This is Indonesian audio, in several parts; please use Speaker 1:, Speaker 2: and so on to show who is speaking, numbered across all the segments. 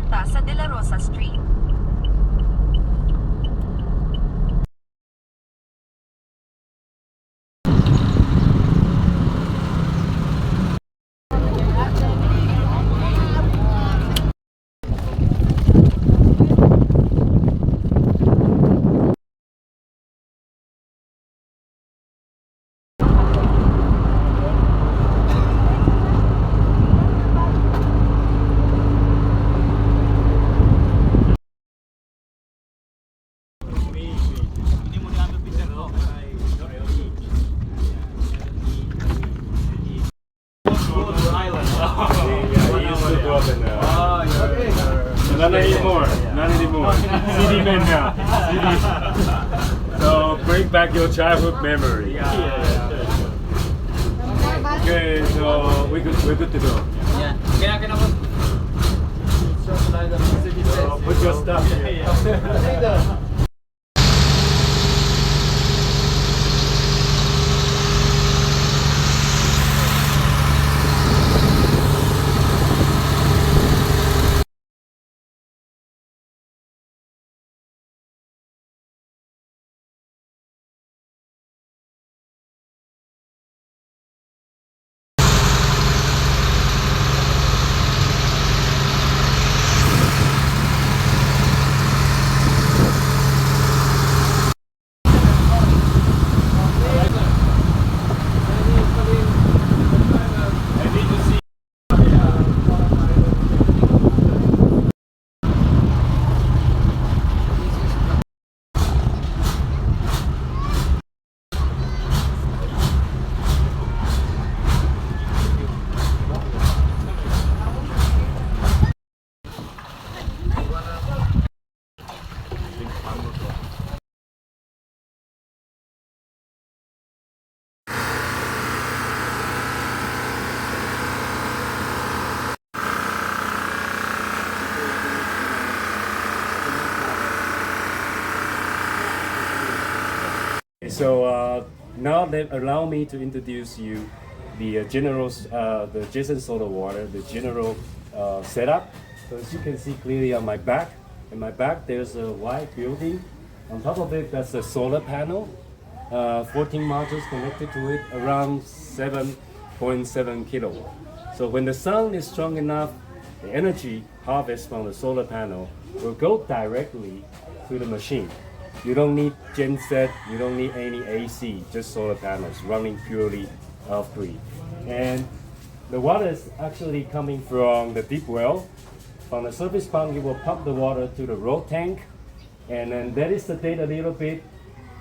Speaker 1: papunta sa De La Rosa Street.
Speaker 2: Not anymore. Not anymore. CD man now. CD. So bring back your childhood memory. Okay, so we're good to go. So put your stuff here. So now allow me to introduce you the the Jason Solar Water, the general setup. So as you can see clearly on my back, there's a white building. On top of it, that's a solar panel, 14 modules connected to it, around 7.7 kilowatt. So when the sun is strong enough, the energy harvest from the solar panel will go directly to the machine. You don't need genset, you don't need any AC, just solar panels running purely off-grid. And the water is actually coming from the deep well. From the surface pump, you will pump the water to the road tank, and then that is the date a little bit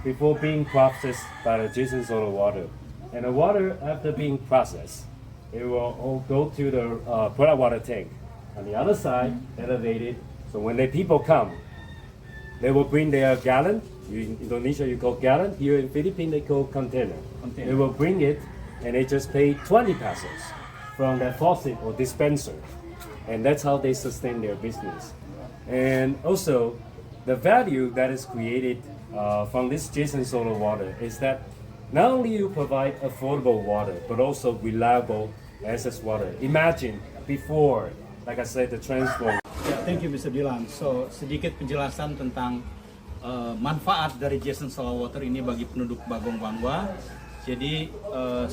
Speaker 2: before being processed by the Jason Solar Water. And the water, after being processed, it will all go to the product water tank. On the other side, elevated, so when the people come, they will bring their gallon. In Indonesia, you call gallon. Here in Philippines, they call container. They will bring it, and they just pay 20 pesos from that faucet or dispenser. And that's how they sustain their business. And also, the value that is created from this Jason Solar Water is that not only you provide affordable water, but also reliable access water. Imagine before, like I said, the transform.
Speaker 3: Thank you Mr. Dylan. So sedikit penjelasan tentang manfaat dari Jason Solar Water ini bagi penduduk Bagong Bangwa. Jadi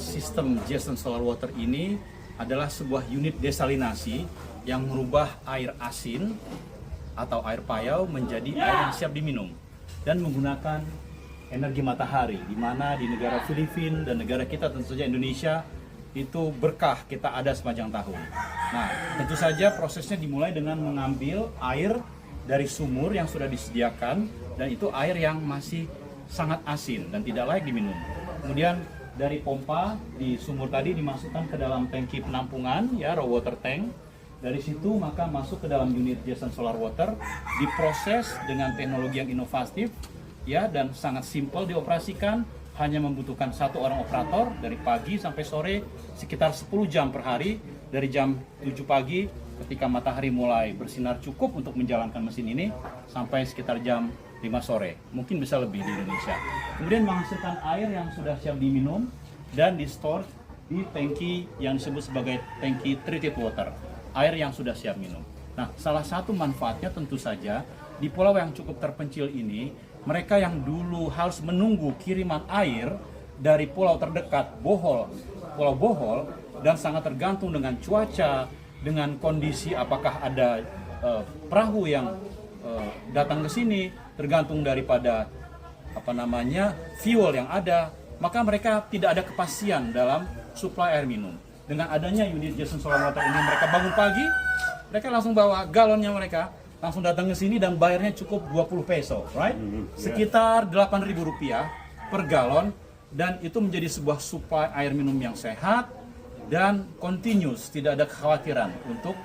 Speaker 3: sistem Jason Solar Water ini adalah sebuah unit desalinasi yang merubah air asin atau air payau menjadi air yang siap diminum dan menggunakan energi matahari, di mana di negara Filipina dan negara kita tentu saja Indonesia itu berkah kita ada sepanjang tahun. Nah, tentu saja prosesnya dimulai dengan mengambil air dari sumur yang sudah disediakan, dan itu air yang masih sangat asin dan tidak layak diminum. Kemudian dari pompa di sumur tadi dimasukkan ke dalam tangki penampungan, ya, raw water tank. Dari situ maka masuk ke dalam unit Jason Solar Water, diproses dengan teknologi yang inovatif, ya, dan sangat simpel dioperasikan. Hanya membutuhkan satu orang operator dari pagi sampai sore sekitar 10 jam per hari, dari jam 7 pagi ketika matahari mulai bersinar cukup untuk menjalankan mesin ini sampai sekitar jam 5 sore, mungkin bisa lebih di Indonesia. Kemudian menghasilkan air yang sudah siap diminum dan di store di tangki yang disebut sebagai tangki treated water, air yang sudah siap minum. Nah, salah satu manfaatnya tentu saja di pulau yang cukup terpencil ini, mereka yang dulu harus menunggu kiriman air dari pulau terdekat, Pulau Bohol, dan sangat tergantung dengan cuaca, dengan kondisi apakah ada perahu yang datang ke sini, tergantung daripada fuel yang ada, maka mereka tidak ada kepastian dalam suplai air minum. Dengan adanya unit Jason Solar Water ini, mereka bangun pagi, mereka langsung bawa galonnya mereka, langsung datang ke sini dan bayarnya cukup 20 peso, right? Sekitar 8.000 rupiah per galon, dan itu menjadi sebuah suplai air minum yang sehat dan continuous, tidak ada kekhawatiran untuk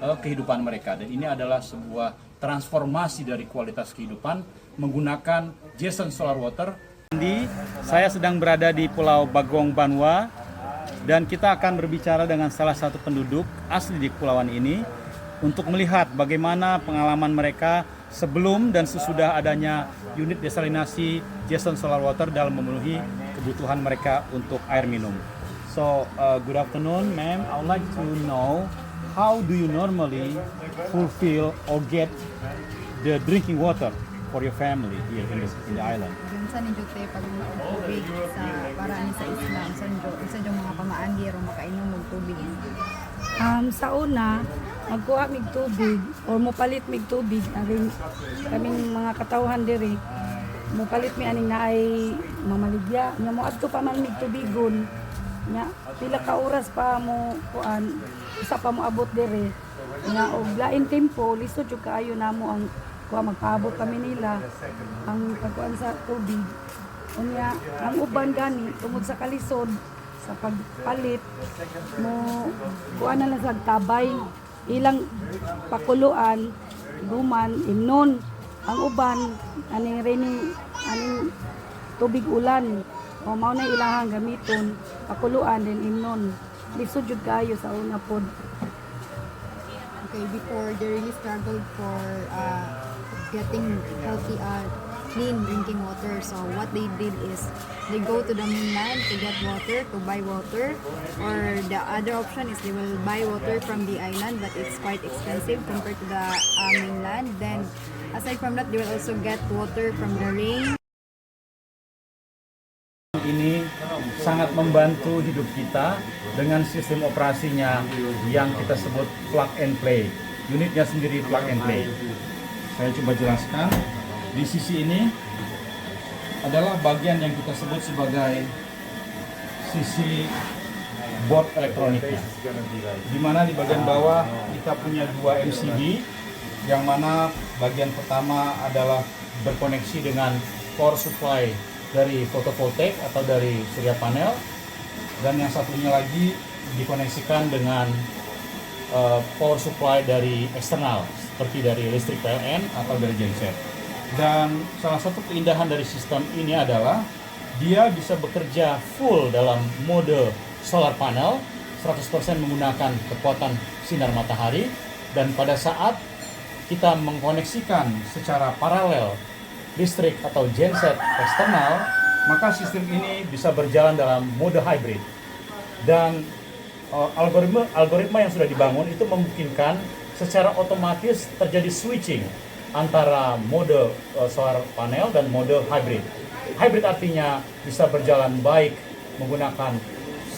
Speaker 3: kehidupan mereka. Dan ini adalah sebuah transformasi dari kualitas kehidupan menggunakan Jason Solar Water. Saya sedang berada di Pulau Bagong Banua dan kita akan berbicara dengan salah satu penduduk asli di kepulauan ini untuk melihat bagaimana pengalaman mereka sebelum dan sesudah adanya unit desalinasi Jason Solar Water dalam memenuhi kebutuhan mereka untuk air minum. So, good afternoon, ma'am. I would like to know, how do you normally fulfill or get the drinking water for your family here in the island?
Speaker 1: Sa ninyo te pag tubig sa paraan sa Islam sa yung mga pamaagi ro makainom og tubig. Sa una, magkuha mig tubig or mopalit mig tubig aring kaming mga katawhan diri. Mopalit mi aning naay mamaligya, nya moadto pa man mig tubigon. Nya pila ka oras pa mo kuan, isa pa mo abot diri. Nya og lain tempo lisod jud kaayo namo ang magpaabot kami nila ang pagkuan sa tubig. Unya, ang uban gani tungod sa kalisod sa pagpalit mo kuan na lang sa tabay ilang pakuluan guman imnon ang uban aning tubig ulan o mao na ilahang gamiton pakuluan din imnon lisod jud kayo sa una pod.
Speaker 4: Okay, before they really struggled for getting healthy, clean drinking water. So what they did is they go to the mainland to get water, to buy water, or the other option is they will buy water from the island, but it's quite expensive compared to the mainland. Then aside from that, they will also get water from the rain.
Speaker 3: Ini sangat membantu hidup kita dengan sistem operasinya yang kita sebut plug and play. Unitnya sendiri plug and play. Saya coba jelaskan. Di sisi ini adalah bagian yang kita sebut sebagai sisi board elektroniknya. Di mana di bagian bawah kita punya dua MCB, yang mana bagian pertama adalah berkoneksi dengan power supply dari fotovoltaik atau dari surya panel, dan yang satunya lagi dikoneksikan dengan power supply dari eksternal seperti dari listrik PLN atau dari genset. Dan salah satu keindahan dari sistem ini adalah dia bisa bekerja full dalam mode solar panel 100% menggunakan kekuatan sinar matahari, dan pada saat kita mengkoneksikan secara paralel listrik atau genset eksternal, maka sistem ini bisa berjalan dalam mode hybrid. Dan algoritma yang sudah dibangun itu memungkinkan secara otomatis terjadi switching antara mode solar panel dan mode hybrid. Hybrid artinya bisa berjalan baik menggunakan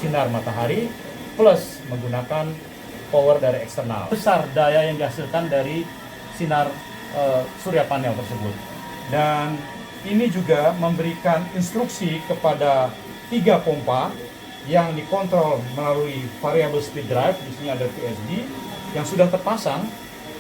Speaker 3: sinar matahari plus menggunakan power dari eksternal. Besar daya yang dihasilkan dari sinar surya panel tersebut. Dan ini juga memberikan instruksi kepada 3 pompa yang dikontrol melalui variable speed drive. Di sini ada VSD yang sudah terpasang,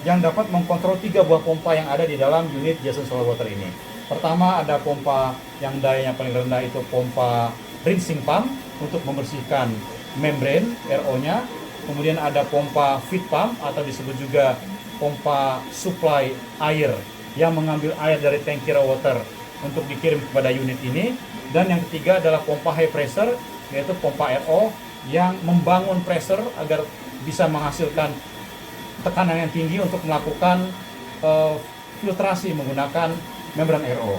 Speaker 3: yang dapat mengkontrol 3 buah pompa yang ada di dalam unit Jason Solar Water ini. Pertama, ada pompa yang dayanya paling rendah, itu pompa rinsing pump untuk membersihkan membrane RO-nya. Kemudian ada pompa feed pump atau disebut juga pompa supply air yang mengambil air dari tangki raw water untuk dikirim kepada unit ini. Dan yang ketiga adalah pompa high pressure, yaitu pompa RO yang membangun pressure agar bisa menghasilkan tekanan yang tinggi untuk melakukan filtrasi menggunakan membran RO.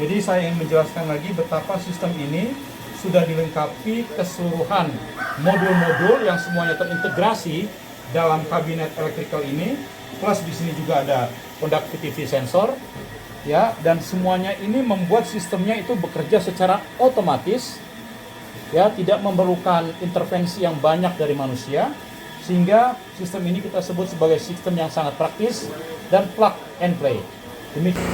Speaker 3: Jadi saya ingin menjelaskan lagi betapa sistem ini sudah dilengkapi keseluruhan modul-modul yang semuanya terintegrasi dalam kabinet electrical ini, plus di sini juga ada conductivity sensor, ya, dan semuanya ini membuat sistemnya itu bekerja secara otomatis, ya, tidak memerlukan intervensi yang banyak dari manusia, sehingga sistem ini kita sebut sebagai sistem yang sangat praktis dan plug and play. Demikian.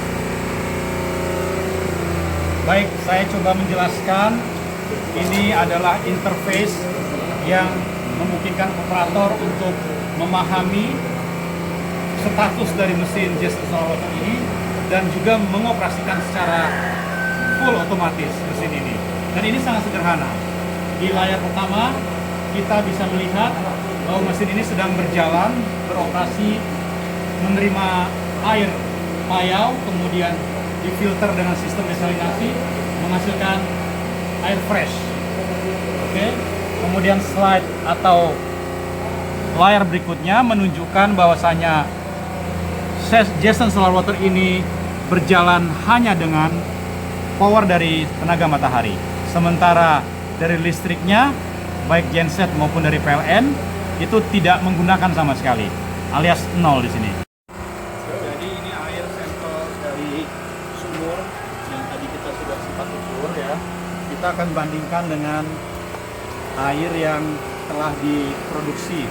Speaker 3: Baik, saya coba menjelaskan. Ini adalah interface yang memungkinkan operator untuk memahami status dari mesin Jason Solar Water ini dan juga mengoperasikan secara full otomatis mesin ini. Dan ini sangat sederhana. Di layar pertama kita bisa melihat bahwa mesin ini sedang berjalan, beroperasi, menerima air payau, kemudian difilter dengan sistem desalinasi, menghasilkan air fresh. Oke. Kemudian slide atau layar berikutnya menunjukkan bahwasanya Jason Solar Water ini berjalan hanya dengan power dari tenaga matahari. Sementara dari listriknya, baik genset maupun dari PLN, itu tidak menggunakan sama sekali, alias nol di sini. Jadi ini air sampel dari sumur yang tadi kita sudah sempat ukur, ya. Kita akan bandingkan dengan air yang telah diproduksi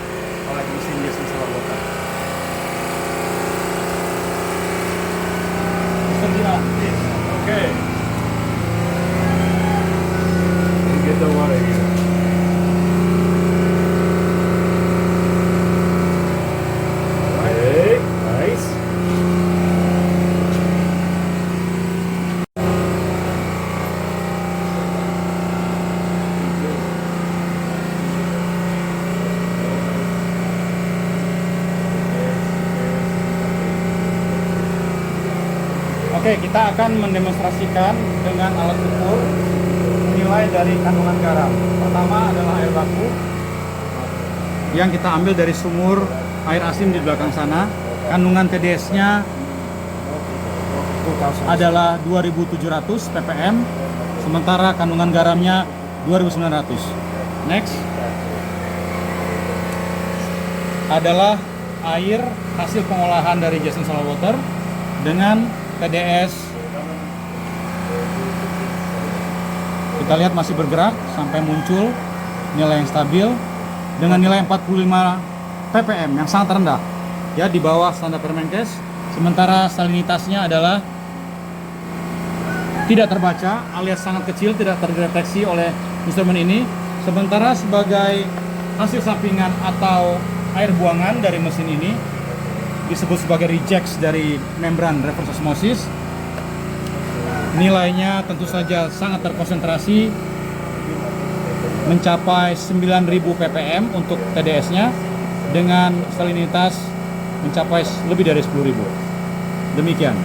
Speaker 3: oleh mesin Jason Solar Water.
Speaker 2: Okay. Get the water here. Okay, nice.
Speaker 3: Oke, kita akan mendemonstrasikan dengan alat ukur nilai dari kandungan garam. Pertama adalah air baku yang kita ambil dari sumur air asin di belakang sana. Kandungan TDS-nya adalah 2700 ppm, sementara kandungan garamnya 2900. Next adalah air hasil pengolahan dari Jason Solar Water dengan TDS, kita lihat masih bergerak sampai muncul nilai yang stabil dengan nilai 45 ppm yang sangat rendah, ya, di bawah standar Permenkes. Sementara salinitasnya adalah tidak terbaca alias sangat kecil, tidak terdeteksi oleh instrumen ini. Sementara sebagai hasil sampingan atau air buangan dari mesin ini disebut sebagai rejects dari membran reverse osmosis, nilainya tentu saja sangat terkonsentrasi, mencapai 9000 ppm untuk TDS-nya dengan salinitas mencapai lebih dari 10.000. Demikian.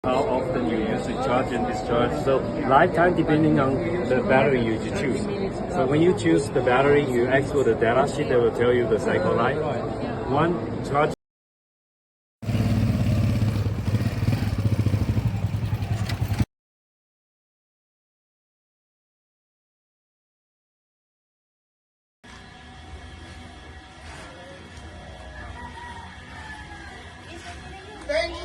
Speaker 2: How often you use to charge and discharge. So lifetime depending on the battery you choose. So when you choose the battery, you ask for the data sheet that will tell you the cycle life. One charge.
Speaker 5: Thank you.